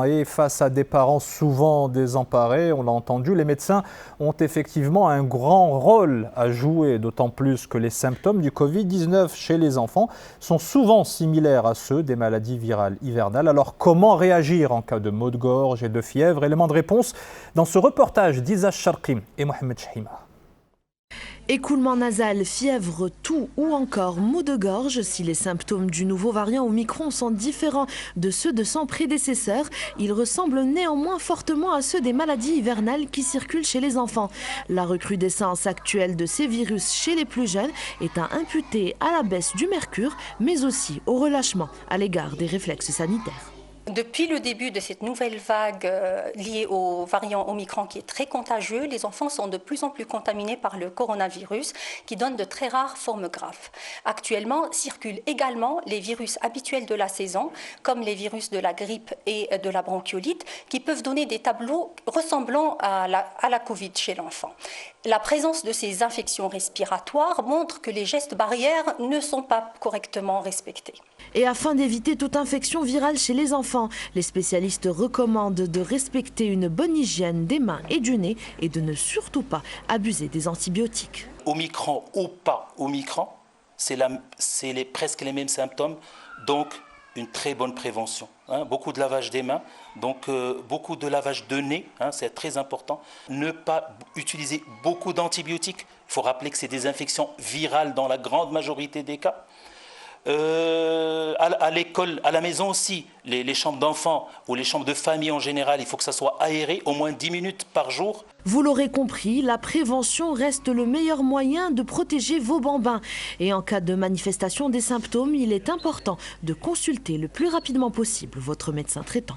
Et face à des parents souvent désemparés, on l'a entendu, les médecins ont effectivement un grand rôle à jouer, d'autant plus que les symptômes du Covid-19 chez les enfants sont souvent similaires à ceux des maladies virales hivernales. Alors comment réagir en cas de maux de gorge et de fièvre? Élément de réponse dans ce reportage d'Isa Sharqi et Mohamed Chahima. Écoulement nasal, fièvre, toux ou encore maux de gorge. Si les symptômes du nouveau variant Omicron sont différents de ceux de son prédécesseur, ils ressemblent néanmoins fortement à ceux des maladies hivernales qui circulent chez les enfants. La recrudescence actuelle de ces virus chez les plus jeunes est à imputer à la baisse du mercure, mais aussi au relâchement à l'égard des réflexes sanitaires. Depuis le début de cette nouvelle vague liée au variant Omicron qui est très contagieux, les enfants sont de plus en plus contaminés par le coronavirus qui donne de très rares formes graves. Actuellement circulent également les virus habituels de la saison, comme les virus de la grippe et de la bronchiolite, qui peuvent donner des tableaux ressemblant à la Covid chez l'enfant. La présence de ces infections respiratoires montre que les gestes barrières ne sont pas correctement respectés. Et afin d'éviter toute infection virale chez les enfants, les spécialistes recommandent de respecter une bonne hygiène des mains et du nez et de ne surtout pas abuser des antibiotiques. Omicron ou pas Omicron, c'est presque les mêmes symptômes, donc une très bonne prévention. Beaucoup de lavage des mains, donc beaucoup de lavage de nez, c'est très important. Ne pas utiliser beaucoup d'antibiotiques. Il faut rappeler que c'est des infections virales dans la grande majorité des cas. À l'école, à la maison aussi, les chambres d'enfants ou les chambres de famille en général, il faut que ça soit aéré au moins 10 minutes par jour. Vous l'aurez compris, la prévention reste le meilleur moyen de protéger vos bambins. Et en cas de manifestation des symptômes, il est important de consulter le plus rapidement possible votre médecin traitant.